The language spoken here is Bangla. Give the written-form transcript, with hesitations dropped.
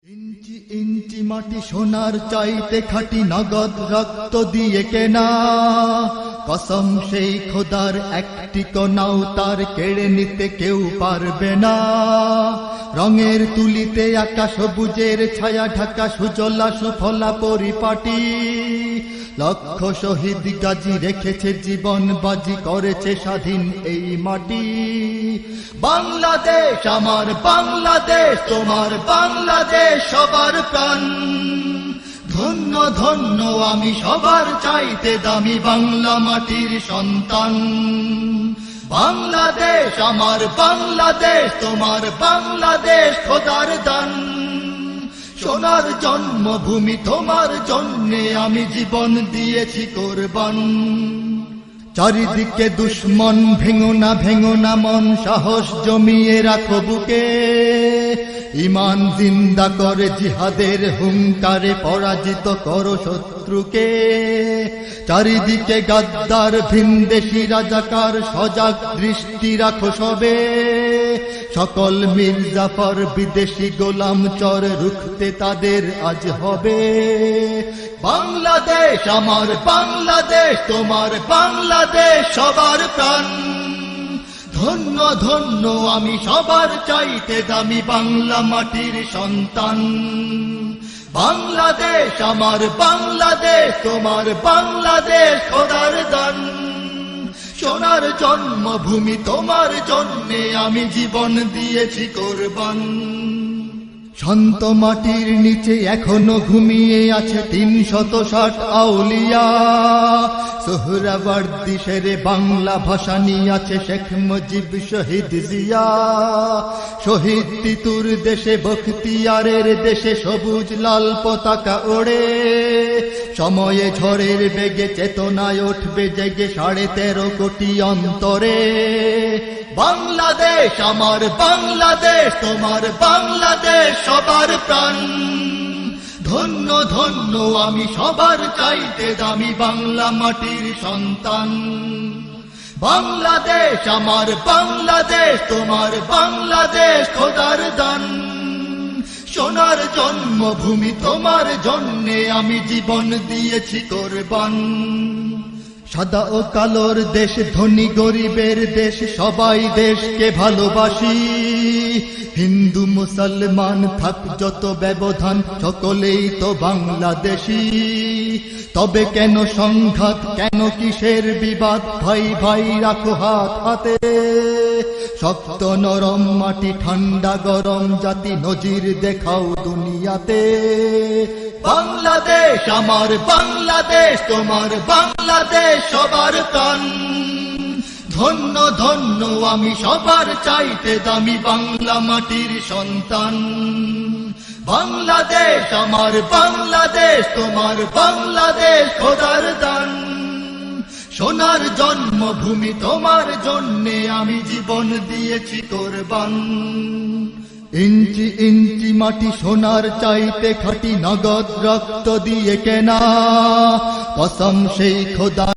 ইঞ্চি ইঞ্চি মাটি সোনার চাইতে খাঁটি, নগদ রক্ত দিয়ে কেনা। কসম সেই খোদার, একটি কণাও তার কেড়ে নিতে কেউ পারবে না। রঙের তুলিতে আকাশ সবুজের ছায়া ঢাকা, সুজলা সুফলা পরিপাটি। লক্ষ শহীদ গাজী রেখেছে জীবন বাজি, করেছে স্বাধীন এই মাটি। বাংলাদেশ আমার বাংলাদেশ, তোমার বাংলাদেশ সবার প্রাণ। ধন্য ধন্য আমি সবার চাইতে দামি বাংলা মাটির সন্তান। বাংলাদেশ আমার বাংলাদেশ, তোমার বাংলাদেশ খোদার দান। সোনার জন্মভূমি, তোমার জন্যে আমি জীবন দিয়েছি কোরবান। চারিদিকে দুশ্মন, ভেঙো না মন, সাহস জমিয়ে রাখো বুকে। ঈমান জিন্দা করে জিহাদের হুঙ্কারে, পরাজিত করো শত্রুকে। চারিদিকে গাদ্দার ভিনদেশী রাজাকার, সজাগ দৃষ্টি রাখো সবে। সকল মির্জাফর বিদেশি গোলাম চর, রুখতে তাদের আজ হবে। বাংলাদেশ আমার বাংলাদেশ, তোমার বাংলাদেশ সবার প্রাণ। ধন্য ধন্য আমি সবার চাইতে দামি বাংলা মাটির সন্তান। বাংলাদেশ আমার বাংলাদেশ, তোমার বাংলাদেশ খোদার দান। সোনার জন্মভূমি, তোমার জন্যে আমি জীবন দিয়েছি কোরবান। শান্ত মাটির নিচে এখনো ঘুমিয়ে আছে ৩৬০ আউলিয়া। সোহরাওয়ার্দী শেরে বাংলা ভাষা নিয়ে আছে শেখ মুজিব, শহীদ জিয়া। শহীদ তিতুর দেশে, বখতিয়ারের দেশে সবুজ লাল পতাকা ওড়ে। সময়ে ঝড়ের বেগে চেতনায় উঠবে জেগে ১৩.৫ কোটি অন্তরে। বাংলাদেশ আমার বাংলাদেশ, তোমার বাংলাদেশ সবার প্রাণ। ধন্য ধন্য আমি সবার চাইতে দামি বাংলা মাটির সন্তান। বাংলাদেশ আমার বাংলাদেশ, তোমার বাংলাদেশ খোদার দান। সোনার জন্মভূমি, তোমার জন্যে আমি জীবন দিয়েছি কোরবান। সাদা ও কালোর দেশ, ধনী গরিবের দেশ, সবাই দেশকে ভালোবাসি। হিন্দু মুসলমান থাক যত ব্যবধান, সকলেই তো বাংলাদেশী। তবে কেন সংঘাত, কেন কিসের বিবাদ, ভাই ভাই রাখো হাত হাতে। শক্ত নরম মাটি, ঠান্ডা গরম জাতি, নজির দেখাও দুনিয়াতে। বাংলাদেশ আমার বাংলাদেশ, তোমার বাংলাদেশ সবার প্রাণ। ধন্য ধন্য আমি সবার চাইতে দামি বাংলা মাটির সন্তান। বাংলাদেশ আমার বাংলাদেশ, তোমার বাংলাদেশ খোদার দান। সোনার জন্মভূমি, তোমার জন্যে আমি জীবন দিয়েছি কোরবান। ইঞ্চি ইঞ্চি মাটি সোনার চাইতে খাঁটি, নগদ রক্ত দিয়ে কেনা। কসম সেই খোদা।